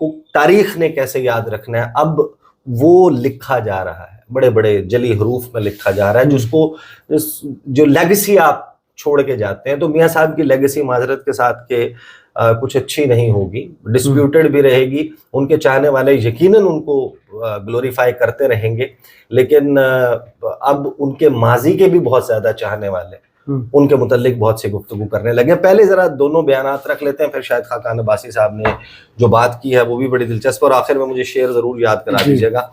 کو تاریخ نے کیسے یاد رکھنا ہے اب وہ لکھا جا رہا ہے, بڑے بڑے جلی حروف میں لکھا جا رہا ہے, جس کو جو لیگیسی آپ چھوڑ کے جاتے ہیں. تو میاں صاحب کی لیگیسی معذرت کے ساتھ کہ کچھ اچھی نہیں ہوگی, ڈسپیوٹڈ بھی رہے گی. ان کے چاہنے والے یقیناً ان کو گلوریفائی کرتے رہیں گے, لیکن اب ان کے ماضی کے بھی بہت زیادہ چاہنے والے ان کے متعلق بہت سی گفتگو کرنے لگے. پہلے ذرا دونوں بیانات رکھ لیتے ہیں, پھر شاہد خاقان عباسی صاحب نے جو بات کی ہے وہ بھی بڑی دلچسپ, اور آخر میں مجھے شعر ضرور یاد کرا دیجیے گا.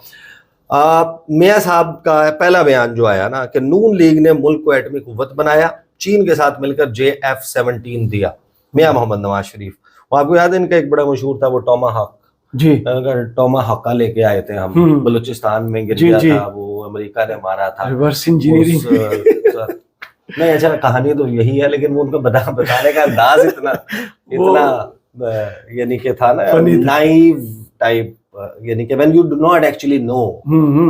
میاں صاحب کا پہلا بیان جو آیا نا کہ نون لیگ نے ملک کو ایٹمی قوت بنایا, چین کے ساتھ مل کر JF-17 دیا. میاں محمد نواز شریف, وہ آپ کو یاد ہے ان کا ایک بڑا مشہور تھا وہ ٹوما ہاک, جی ٹوما ہاکا لے کے آئے تھے ہم, بلوچستان میں گر گیا تھا, وہ امریکہ نے مارا تھا. ریورس انجینئرنگ نہیں اچھا کہانی تو یہی ہے, لیکن وہ ان کو بتانے کا انداز اتنا یعنی کہ تھا نا نائیو ٹائپ, یعنی کہ when you do not actually know,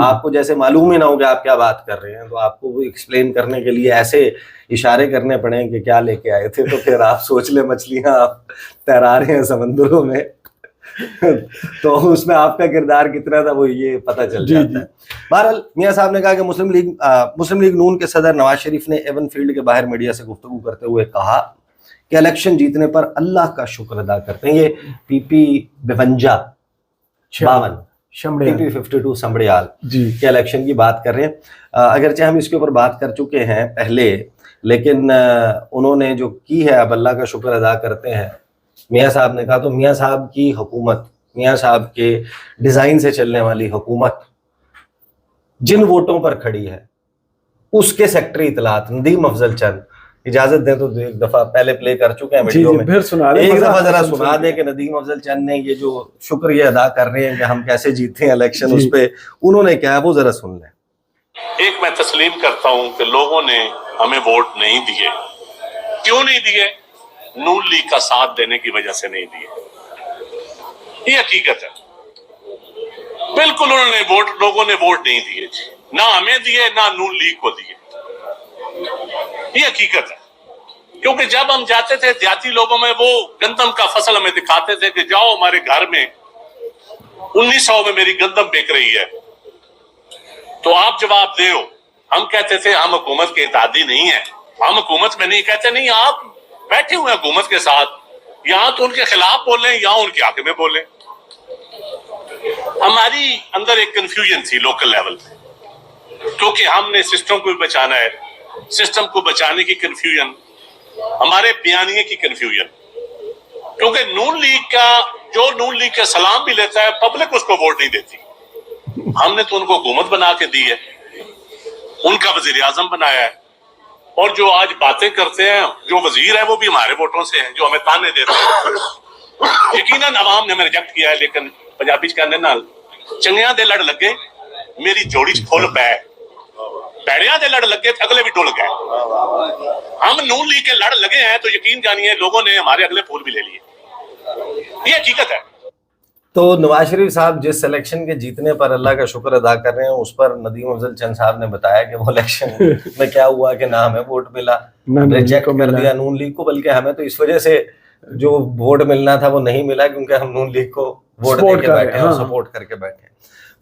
آپ کو جیسے معلوم ہی نہ ہو کہ آپ کیا بات کر رہے ہیں, تو آپ کو وہ ایکسپلین کرنے کے لیے ایسے اشارے کرنے پڑیں کہ کیا لے کے آئے تھے, تو پھر آپ سوچ لیں مچھلیاں آپ تیرا رہے ہیں سمندروں میں تو اس میں آپ کا کردار کتنا تھا وہ یہ پتہ چل جاتا ہے. بہرحال میاں صاحب نے کہا کہ مسلم لیگ نون کے صدر نواز شریف نے ایون فیلڈ کے باہر میڈیا سے گفتگو کرتے ہوئے کہا کہ الیکشن جیتنے پر اللہ کا شکر ادا کرتے ہیں. یہ PP 52 سمبڑیال کے الیکشن کی بات کر رہے ہیں. اگرچہ ہم اس کے اوپر بات کر چکے ہیں پہلے, لیکن انہوں نے جو کی ہے اب اللہ کا شکر ادا کرتے ہیں. میاں صاحب نے کہا تو میاں صاحب کی حکومت, میاں صاحب کے ڈیزائن سے چلنے والی حکومت جن ووٹوں پر کھڑی ہے اس کے سیکٹری اطلاعات ندیم افضل چند, اجازت دیں تو ایک دفعہ پہلے پلے کر چکے ہیں ویڈیو میں, ایک دفعہ ذرا سنا دیں کہ ندیم افضل چند نے یہ جو شکریہ ادا کر رہے ہیں کہ ہم کیسے جیتے ہیں الیکشن, اس پہ انہوں نے کیا ہے وہ ذرا سن لیں. ایک میں تسلیم کرتا ہوں کہ لوگوں نے ہمیں ووٹ نہیں دیے. کیوں نہیں دیے؟ نون لیگ کا ساتھ دینے کی وجہ سے نہیں دیے, یہ حقیقت ہے. بالکل انہوں نے لوگوں نے ووٹ نہیں دیے, نہ ہمیں دیے نہ نون لیگ کو دیے, یہ حقیقت ہے. کیونکہ جب ہم جاتے تھے دیہاتی لوگوں میں, وہ گندم کا فصل ہمیں دکھاتے تھے کہ جاؤ ہمارے گھر میں 1900 میں میری گندم بیک رہی ہے, تو آپ جواب دے ہو. ہم کہتے تھے ہم حکومت کے اتحادی نہیں ہیں, ہم حکومت میں نہیں. کہتے نہیں, آپ بیٹھے ہوئے حکومت کے ساتھ, یہاں تو ان کے خلاف بولیں یہاں ان کے حق میں بولیں. ہماری اندر ایک کنفیوژن تھی لوکل لیول پہ, کیونکہ ہم نے سسٹم کو بھی بچانا ہے. سسٹم کو بچانے کی کنفیوژن, ہمارے بیانیے کی کنفیوژن, کیونکہ نون لیگ کا سلام بھی لیتا ہے پبلک اس کو ووٹ نہیں دیتی. ہم نے تو ان کو حکومت بنا کے دی ہے, ان کا وزیر اعظم بنایا ہے, اور جو آج باتیں کرتے ہیں جو وزیر ہے وہ بھی ہمارے ووٹوں سے ہیں, جو ہمیں تانے دیتے ہیں. یقیناً عوام نے ہمیں ریجیکٹ کیا ہے, لیکن پنجابی کہنے نال چنگیاں دے لڑ لگے میری جوڑی پھول پے, پیڑیاں دے لڑ لگے اگلے بھی ڈول گئے. ہم نون لیگ کے لڑ لگے ہیں تو یقین جانیے لوگوں نے ہمارے اگلے پھول بھی لے لیے, یہ حقیقت ہے. تو نواز شریف صاحب جس الیکشن کے جیتنے پر اللہ کا شکر ادا کر رہے ہیں, اس پر ندیم افضل چند صاحب نے بتایا کہ وہ الیکشن میں کیا ہوا کہ نہ ہمیں ووٹ ملا, ریجیکٹ کر دیا نون لیگ کو, بلکہ ہمیں تو اس وجہ سے جو ووٹ ملنا تھا وہ نہیں ملا کیونکہ ہم نون لیگ کو ووٹ دے کے بیٹھے اور سپورٹ کر کے بیٹھے.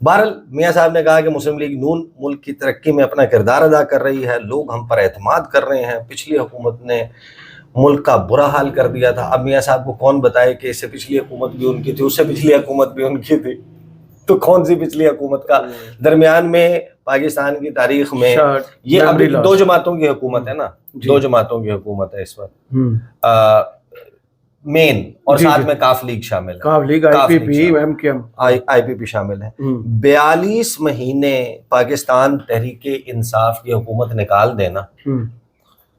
بہرحال میاں صاحب نے کہا کہ مسلم لیگ نون ملک کی ترقی میں اپنا کردار ادا کر رہی ہے, لوگ ہم پر اعتماد کر رہے ہیں. پچھلی حکومت نے ملک کا برا حال کر دیا تھا, اب میاں صاحب کو کون بتائے کہ اس سے پچھلی حکومت بھی ان کی تھی, اس سے پچھلی حکومت بھی ان کی تھی, تو کون سی پچھلی حکومت کا. درمیان میں پاکستان کی تاریخ میں یہ ابھی 2 جماعتوں کی حکومت ہے نا, 2 جماعتوں کی حکومت ہے اس وقت مین, اور ساتھ میں کاف لیگ شامل ہے, آئی پی پی شامل ہے. 42 مہینے پاکستان تحریک انصاف کی حکومت نکال دینا,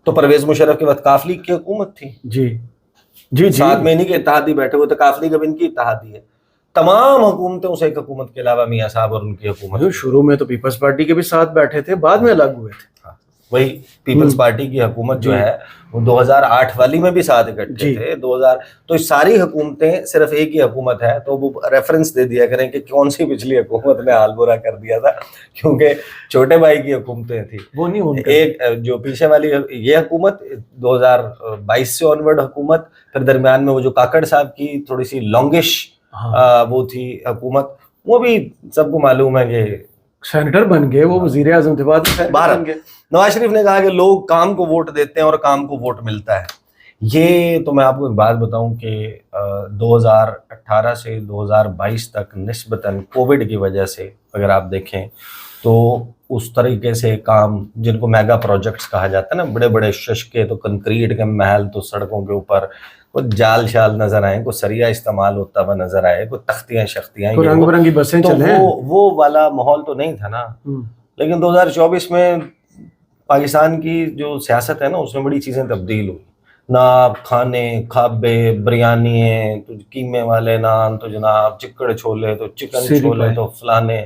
تو پرویز مشرف کے وقت کاف لیگ کی حکومت تھی. جی ساتھ میں انہی کے اتحادی بیٹھے ہوئے, تو کاف لیگ اب ان کی اتحادی ہے. تمام حکومتیں اس ایک حکومت کے علاوہ میاں صاحب اور ان کی حکومت, شروع میں تو پیپلز پارٹی کے بھی ساتھ بیٹھے تھے, بعد میں الگ ہوئے تھے. وہی پیپلز پارٹی کی حکومت جو ہے وہ 2008 والی میں بھی ساتھ اکٹھے تھے. 2000 تو ساری حکومتیں صرف ایک ہی حکومت ہے, تو وہ ریفرنس دے دیا کریں کہ کون سی پچھلی حکومت نے حال برا کر دیا تھا, کیونکہ چھوٹے بھائی کی حکومتیں تھی وہ نہیں. ایک جو پیچھے والی یہ حکومت 2022 سے آنورڈ حکومت, پھر درمیان میں وہ جو کاکڑ صاحب کی تھوڑی سی لانگش وہ تھی حکومت، وہ بھی سب کو معلوم ہے کہ سینیٹر بن گئے، وہ وزیر اعظم تھے، بعد میں سینیٹر بن گئے۔ نواز شریف نے کہا کہ لوگ کام کو ووٹ دیتے ہیں اور کام کو ووٹ ملتا ہے۔ یہ تو میں آپ کو ایک بات بتاؤں کہ 2018 سے 2022 تک نسبتاً کووڈ کی وجہ سے اگر آپ دیکھیں تو اس طریقے سے کام جن کو میگا پروجیکٹس کہا جاتا ہے نا، بڑے بڑے ششکے تو کنکریٹ کے محل تو سڑکوں کے اوپر، کوئی جال شال نظر آئے، کوئی سریا استعمال ہوتا ہوا نظر آئے، کوئی تختیاں شختیاں، کوئی رنگ برنگی بسیں چلیں، وہ والا ماحول تو نہیں تھا نا۔ لیکن 2024 میں پاکستان کی جو سیاست ہے نا، اس میں بڑی چیزیں تبدیل ہوئی۔ ناب کھانے کھابے بریانی ہیں تو قیمے والے نان، تو جناب چکڑ چھولے، تو چکن چھولے، تو فلانے،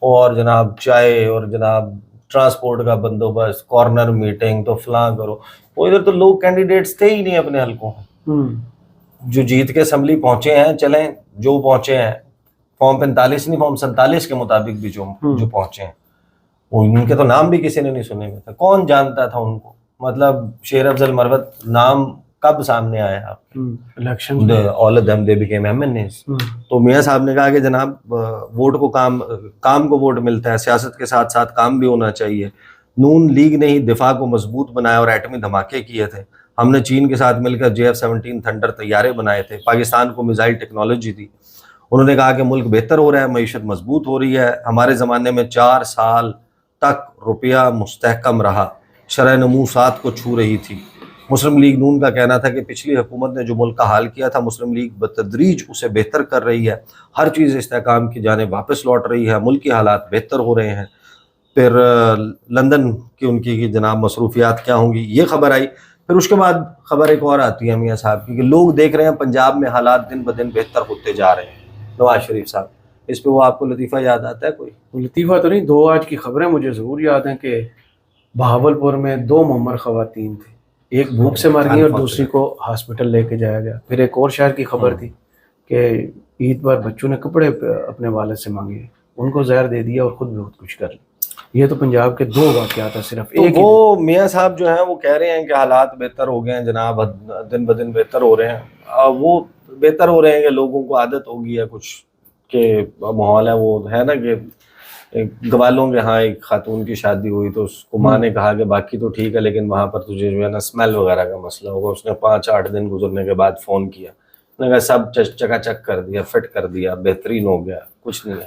اور جناب چائے، اور جناب ٹرانسپورٹ کا بندوبست، کارنر میٹنگ، تو فلاں کرو۔ وہ ادھر تو لوگ کینڈیڈیٹس تھے ہی نہیں اپنے حلقوں، جو جیت کے اسمبلی پہنچے ہیں، چلیں جو پہنچے ہیں، فارم 45 نہیں فارم 47 کے مطابق بھی جو پہنچے ہیں، ان کے تو نام بھی کسی نے نہیں سنے ہوئے تھے، کون جانتا تھا ان کو؟ مطلب شیر افضل مروت نام کب سامنے آیا آپ election? all of them they became MNAs۔ تو میاں صاحب نے کہا کہ جناب ووٹ کو کام کو ووٹ ملتا ہے، سیاست کے ساتھ ساتھ کام بھی ہونا چاہیے۔ نون لیگ نے ہی دفاع کو مضبوط بنایا اور ایٹمی دھماکے کیے تھے، ہم نے چین کے ساتھ مل کر JF-17 تھنڈر طیارے بنائے تھے، پاکستان کو میزائل ٹیکنالوجی دی۔ انہوں نے کہا کہ ملک بہتر ہو رہا ہے، معیشت مضبوط ہو رہی ہے، ہمارے زمانے میں 4 سال تک روپیہ مستحکم رہا، شرح نمو 7 کو چھو رہی تھی۔ مسلم لیگ نون کا کہنا تھا کہ پچھلی حکومت نے جو ملک کا حال کیا تھا، مسلم لیگ بتدریج اسے بہتر کر رہی ہے، ہر چیز استحکام کی جانب واپس لوٹ رہی ہے، ملک کے حالات بہتر ہو رہے ہیں۔ پھر لندن کی ان کی جناب مصروفیات کیا ہوں گی، یہ خبر آئی۔ پھر اس کے بعد خبر ایک اور آتی ہے میاں صاحب کی کہ لوگ دیکھ رہے ہیں پنجاب میں حالات دن بدن بہتر ہوتے جا رہے ہیں، نواز شریف صاحب۔ اس پہ وہ آپ کو لطیفہ یاد آتا ہے کوئی؟ لطیفہ تو نہیں، 2 آج کی خبریں مجھے ضرور یاد ہیں کہ بہاولپور میں 2 معمر خواتین تھیں، ایک بھوک سے مر گئی اور دوسری کو ہاسپٹل لے کے جایا گیا۔ پھر ایک اور شہر کی خبر تھی کہ عید پر بچوں نے کپڑے اپنے والد سے مانگے، ان کو زہر دے دیا اور خود بھی خودکش کر لی۔ یہ تو پنجاب کے 2 واقعات ہیں صرف ایک ہی۔ وہ میاں صاحب جو ہیں وہ کہہ رہے ہیں کہ حالات بہتر ہو گئے ہیں جناب، دن بدن بہتر ہو رہے ہیں۔ وہ بہتر ہو رہے ہیں کہ لوگوں کو عادت ہو گئی ہے کچھ کہ ماحول ہے، وہ ہے نا کہ گوالوں کے ہاں ایک خاتون کی شادی ہوئی تو اس کو ماں نے کہا کہ باقی تو ٹھیک ہے لیکن وہاں پر تجھے جو ہے نا اسمیل وغیرہ کا مسئلہ ہوگا۔ اس نے 5-8 دن گزرنے کے بعد فون کیا، نے کہا سب چکا چک کر دیا، فٹ کر دیا، بہترین ہو گیا، کچھ نہیں ہے۔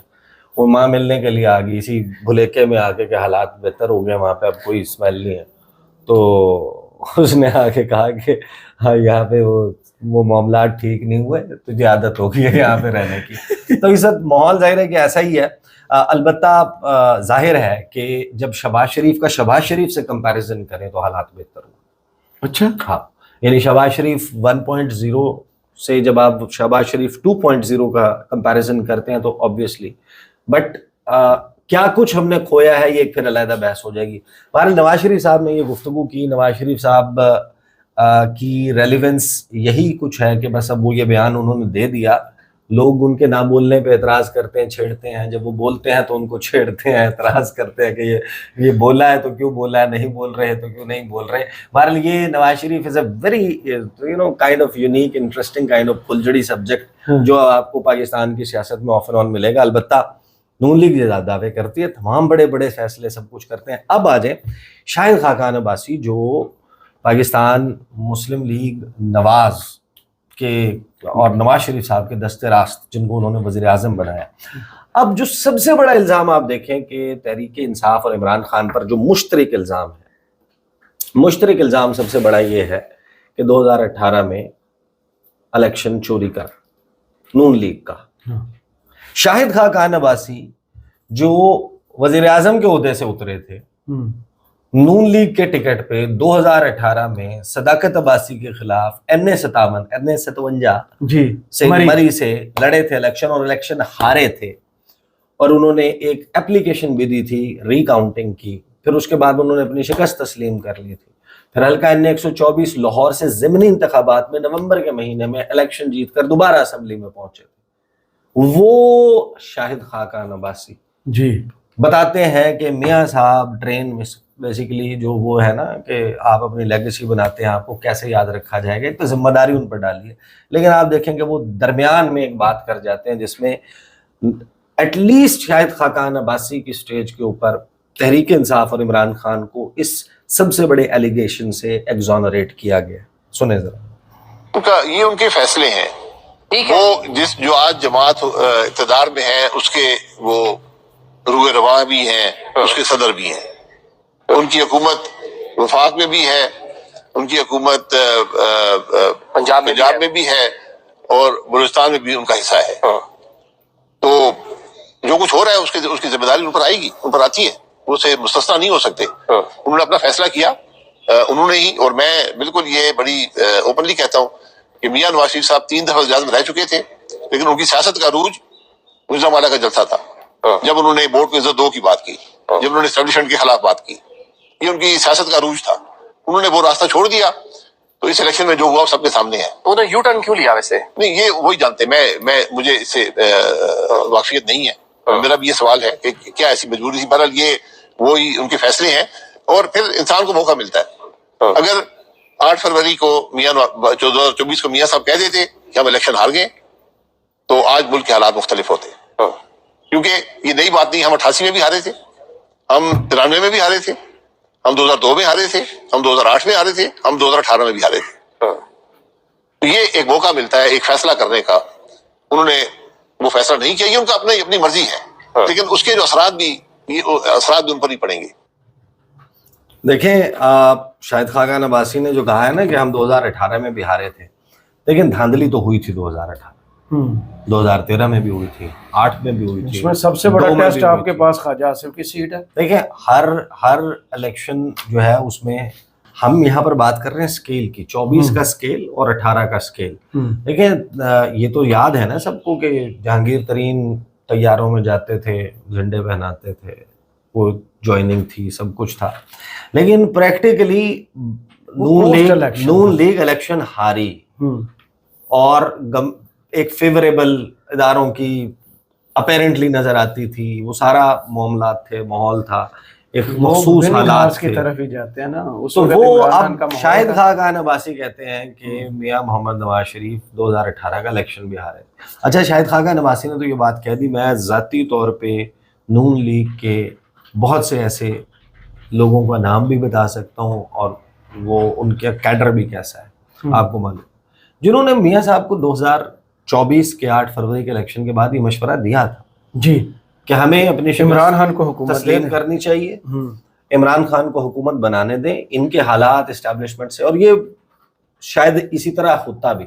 وہ ماں ملنے کے لیے آ گئی اسی بھلیکے میں آ کے کہ حالات بہتر ہو گئے وہاں پہ، اب کوئی اسمیل نہیں ہے۔ تو اس نے آ کے کہا کہ ہاں یہاں پہ وہ معاملات ٹھیک نہیں ہوئے، تجھے عادت ہو گئی ہے یہاں پہ رہنے کی۔ تو اس وقت ماحول ظاہر ہے کہ ایسا ہی ہے۔ البتہ ظاہر ہے کہ جب شہباز شریف کا شہباز شریف سے کمپیریزن کریں تو حالات بہتر ہوئے۔ اچھا، ہاں، یعنی شہباز شریف 1.0 سے جب آپ شہباز شریف 2.0 کا کمپیریزن کرتے ہیں تو آبویسلی، بٹ کیا کچھ ہم نے کھویا ہے یہ ایک پھر علیحدہ بحث ہو جائے گی۔ بہرحال نواز شریف صاحب نے یہ گفتگو کی، نواز شریف صاحب کی ریلیونس یہی کچھ ہے کہ بس اب وہ یہ بیان انہوں نے دے دیا، لوگ ان کے نہ بولنے پہ اعتراض کرتے ہیں، چھیڑتے ہیں، جب وہ بولتے ہیں تو ان کو چھیڑتے ہیں، اعتراض کرتے ہیں کہ یہ بولا ہے تو کیوں بولا ہے، نہیں بول رہے تو کیوں نہیں بول رہے۔ بہرحال یہ Nawaz Sharif is a very kind of unique interesting kind of پھلجڑی سبجیکٹ جو آپ کو پاکستان کی سیاست میں آف اینڈ آن ملے گا۔ البتہ نون لیگ یہ زیادہ دعوے کرتی ہے، تمام بڑے بڑے فیصلے سب کچھ کرتے ہیں۔ اب آ جائیں شاہد خاقان عباسی جو پاکستان مسلم لیگ نواز کے اور نواز شریف صاحب کے دست راست جن کو انہوں نے وزیر اعظم بنایا۔ اب جو سب سے بڑا الزام آپ دیکھیں کہ تحریک انصاف اور عمران خان پر جو مشترک الزام ہے، مشترک الزام سب سے بڑا یہ ہے کہ 2018 میں الیکشن چوری کر نون لیگ کا۔ شاہد خاقان عباسی جو وزیر اعظم کے عہدے سے اترے تھے، نون لیگ کے ٹکٹ پہ 2018 میں صداقت عباسی کے خلاف N57 مری سے لڑے تھے الیکشن، اور الیکشن ہارے تھے، اور انہوں نے ایک اپلیکیشن بھی دی تھی ری کاؤنٹنگ کی، پھر اس کے بعد انہوں نے اپنی شکست تسلیم کر لی تھی۔ پھر حلقہ N124 لاہور سے ضمنی انتخابات میں نومبر کے مہینے میں الیکشن جیت کر دوبارہ اسمبلی میں پہنچے تھے۔ وہ شاہد خاقان عباسی جی بتاتے ہیں کہ میاں صاحب ٹرین بیسیکلی جو وہ ہے نا کہ آپ اپنی لیگیسی بناتے ہیں, آپ کو کیسے یاد رکھا جائے گا, ایک تو ذمہ داری ان پر ڈالی ہے. لیکن آپ دیکھیں کہ وہ درمیان میں ایک بات کر جاتے ہیں جس میں ایٹ لیسٹ شاہد خاقان عباسی کی سٹیج کے اوپر تحریک انصاف اور عمران خان کو اس سب سے بڑے ایلیگیشن سے ایگزونریٹ کیا گیا. سنیں ذرا. یہ ان کے فیصلے ہیں, وہ جو آج جماعت اقتدار میں ہے اس کے وہ روح رواں بھی ہیں, اس کے صدر بھی ہیں. ان کی حکومت وفاق میں بھی ہے, ان کی حکومت پنجاب میں بھی ہے, اور بلوچستان میں بھی ان کا حصہ ہے. تو جو کچھ ہو رہا ہے اس کی ذمہ داری ان پر آئے گی, ان پر آتی ہے, وہ سے مستثنا نہیں ہو سکتے. انہوں نے اپنا فیصلہ کیا, انہوں نے ہی, اور میں بالکل یہ بڑی اوپنلی کہتا ہوں کہ میاں نواز شریف صاحب 3 دفعہ وزیر میں رہ چکے تھے, لیکن ان کی سیاست کا عروج نظام والا کا جلسہ تھا, جب انہوں نے بورڈ کو عزت دو کی بات کی, جب انہوں نے اسٹیبلشمنٹ کے خلاف بات کی, یہ ان کی سیاست کا عروج تھا. انہوں نے وہ راستہ چھوڑ دیا, تو اس الیکشن میں جو ہوا سب کے سامنے ہے. انہوں نے یو ٹرن کیوں لیا ویسے؟ نہیں, یہ وہی جانتے, میں مجھے اس سے واقفیت نہیں ہے. میرا بھی یہ سوال ہے کہ کیا ایسی مجبوری تھی. بہرحال یہ وہی ان کے فیصلے ہیں, اور پھر انسان کو موقع ملتا ہے. اگر 8 فروری کو 2024 کو میاں صاحب کہہ دیتے کہ ہم الیکشن ہار گئے, تو آج ملک کے حالات مختلف ہوتے. کیونکہ یہ نئی بات نہیں, ہم 88 میں بھی ہارے تھے, ہم 93 میں بھی ہارے تھے, ہم 2002 میں ہارے تھے, ہم 2008 میں ہارے تھے, ہم 2018 میں بھی ہارے تھے. تو یہ ایک موقع ملتا ہے ایک فیصلہ کرنے کا. انہوں نے وہ فیصلہ نہیں کیا, یہ ان کا اپنی مرضی ہے, لیکن اس کے جو اثرات بھی ان پر ہی پڑیں گے. دیکھیں, شاہد خاقان عباسی نے جو کہا ہے نا کہ ہم 2018 میں بھی ہارے تھے, لیکن دھاندلی تو ہوئی تھی 2018, 2013 میں بھی ہوئی تھی, 8 میں بھی ہوئی تھی. اس میں سب سے بڑا ٹیسٹ آپ کے پاس خواجہ آصف کی سیٹ ہے. دیکھیں, ہر الیکشن جو ہے اس میں ہم یہاں پر بات کر رہے ہیں اسکیل کی, 24 کا اسکیل اور 18 کا اسکیل. دیکھیں, یہ تو یاد ہے نا سب کو کہ جہانگیر ترین طیاروں میں جاتے تھے, جھنڈے پہناتے تھے, وہ جوائننگ تھی, سب کچھ تھا, لیکن پریکٹیکلی نون لیگ الیکشن ہاری, اور ایک فیوریبل اداروں کی اپیرنٹلی نظر آتی تھی. وہ سارا معاملات تھے, ماحول تھا, ایک مخصوص حالات کی طرف ہی جاتے ہیں نا. تو وہ اب شاہد خاقان عباسی کہتے ہیں کہ میاں محمد نواز شریف 2018 کا الیکشن بھی ہارے. اچھا, شاہد خاقان عباسی نے تو یہ بات کہہ دی. میں ذاتی طور پہ نون لیگ کے بہت سے ایسے لوگوں کا نام بھی بتا سکتا ہوں, اور وہ ان کا کیڈر بھی کیسا ہے آپ کو معلوم, جنہوں نے میاں صاحب کو 2024 کے 8 فروری کے الیکشن کے بعد یہ مشورہ دیا تھا جی کہ ہمیں اپنے عمران خان کو حکومت تسلیم کرنی چاہیے, عمران خان کو حکومت بنانے دیں, ان کے حالات اسٹیبلشمنٹ سے. اور یہ شاید اسی طرح ہوتا بھی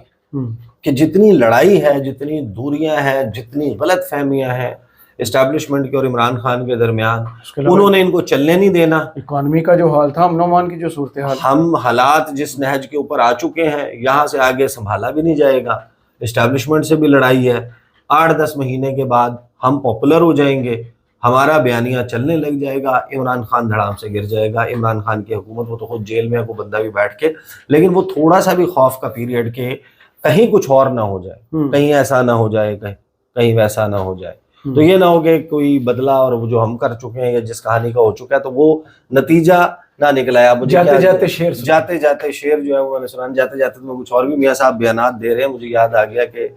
کہ جتنی لڑائی ہے, جتنی دوریاں ہیں, جتنی غلط فہمیاں ہیں اسٹیبلشمنٹ کے اور عمران خان کے درمیان, انہوں نے ان کو چلنے نہیں دینا. اکانومی کا جو حال تھا, امن و امان کی جو صورتحال, ہم حالات جس نہج کے اوپر آ چکے ہیں, یہاں سے آگے سنبھالا بھی نہیں جائے گا. اسٹیبلشمنٹ سے بھی لڑائی ہے, 8-10 مہینے کے بعد ہم پاپولر ہو جائیں گے, ہمارا بیانیہ چلنے لگ جائے گا, عمران خان دھڑام سے گر جائے گا. عمران خان کی حکومت, وہ تو خود جیل میں ہے, وہ بندہ بھی بیٹھ کے, لیکن وہ تھوڑا سا بھی خوف کا پیریڈ کہ کہیں کچھ اور نہ ہو جائے, کہیں ایسا نہ ہو جائے, کہیں ویسا نہ ہو جائے. تو یہ نہ ہو کہ کوئی بدلہ اور وہ جو ہم کر چکے ہیں یا جس کہانی کا ہو چکا ہے تو وہ نتیجہ نہ نکلا ہے. جاتے جاتے شعر جو ہے وہ میں نے سنا, جاتے جاتے تو کچھ اور بھی میاں صاحب بیانات دے رہے ہیں. مجھے یاد آ گیا کہ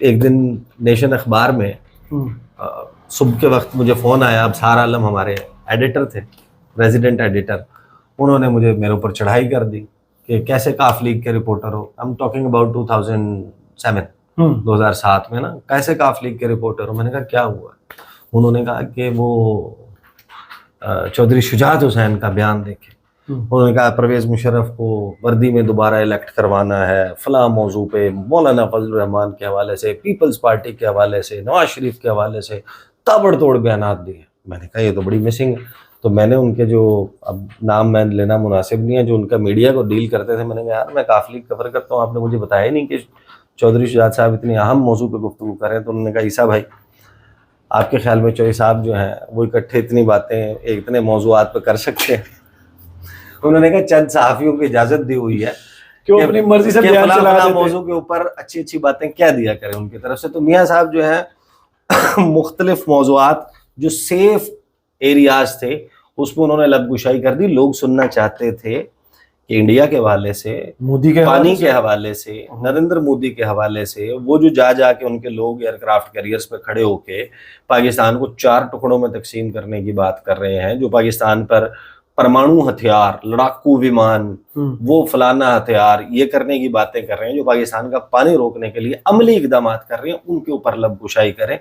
ایک دن نیشن اخبار میں صبح کے وقت مجھے فون آیا. اب سارا عالم ہمارے ایڈیٹر تھے, ریزیڈنٹ ایڈیٹر, انہوں نے مجھے میرے اوپر چڑھائی کر دی کہ کیسے کاف لیگ کے reporter who. I'm talking about 2007 میں نا, کیسے کاف لیگ کے رپورٹر ہو. میں نے کہا کیا ہوا؟ انہوں نے کہا کہ وہ چودھری شجاعت حسین کا بیان دیکھے. انہوں نے کہا پرویز مشرف کو وردی میں دوبارہ الیکٹ کروانا ہے, فلاں موضوع پہ مولانا فضل الرحمان کے حوالے سے, پیپلز پارٹی کے حوالے سے, نواز شریف کے حوالے سے تابڑ توڑ بیانات دیے. میں نے کہا یہ تو بڑی مسنگ ہے. تو میں نے ان کے جو, اب نام میں لینا مناسب نہیں ہے, جو ان کا میڈیا کو ڈیل کرتے تھے, میں نے کہا یار میں کاف لیگ کور کرتا ہوں, آپ نے مجھے بتایا ہی نہیں کہ چودھری شجاعت صاحب اتنی اہم موضوع پہ گفتگو کریں. تو انہوں نے کہا عیسیٰ بھائی آپ کے خیال میں چودھری صاحب جو ہیں وہ اکٹھے اتنی باتیں اتنے موضوعات پہ کر سکتے ہیں؟ انہوں نے کہا چند صحافیوں کی اجازت دی ہوئی ہے کہ اپنی مرضی سے بیان چلا دیتے ہیں, موضوع کے اوپر اچھی اچھی باتیں کیا دیا کریں ان کی طرف سے. تو میاں صاحب جو ہیں مختلف موضوعات جو سیف ایریاز تھے اس پہ انہوں نے لب گشائی کر دی. لوگ سننا چاہتے تھے کہ انڈیا کے حوالے سے, مودی کے پانی کے حوالے سے, نریندر مودی کے حوالے سے, وہ جو جا کے ان کے لوگ ایئر کرافٹ کیریئرز پہ کھڑے ہو کے پاکستان کو 4 ٹکڑوں میں تقسیم کرنے کی بات کر رہے ہیں, جو پاکستان پر پرمانو ہتھیار, لڑاکو ومان, وہ فلانا ہتھیار, یہ کرنے کی باتیں کر رہے ہیں, جو پاکستان کا پانی روکنے کے لیے عملی اقدامات کر رہے ہیں, ان کے اوپر لب گشائی کریں.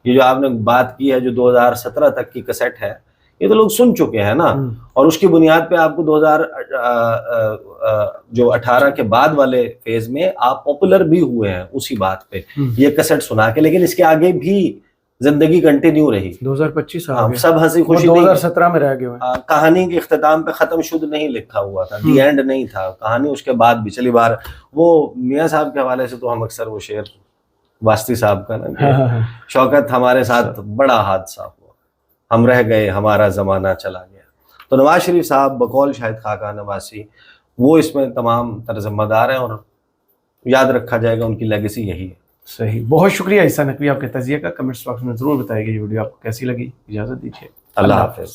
یہ جو آپ نے بات کی ہے جو 2017 تک کی کیسٹ ہے, یہ تو لوگ سن چکے ہیں نا, اور اس کی بنیاد پہ آپ کو 2018 کے بعد والے فیز میں آپ پاپولر بھی ہوئے ہیں اسی بات پہ, یہ کیسٹ سنا کے. لیکن اس کے آگے بھی زندگی کنٹینیو رہی. 2025 سب ہنسی خوشی 2017 میں رہ گئے ہیں. کہانی کے اختتام پہ ختم شد نہیں لکھا ہوا تھا, دی اینڈ نہیں تھا, کہانی اس کے بعد بھی چلی. بار وہ میاں صاحب کے حوالے سے تو ہم اکثر وہ شعر واسطی صاحب کا نا, شوکت ہمارے ساتھ بڑا حادثہ ہوا, ہم رہ گئے ہمارا زمانہ چلا گیا. تو نواز شریف صاحب بقول شاہد خاقان عباسی وہ اس میں تمام تر ذمہ دار ہیں, اور یاد رکھا جائے گا ان کی لیگیسی یہی ہے. صحیح, بہت شکریہ عیسیٰ نقوی آپ کے تجزیے کا. کمنٹس باکس میں ضرور بتائیے گا یہ ویڈیو آپ کو کیسی لگی. اجازت دیجیے, اللہ حافظ.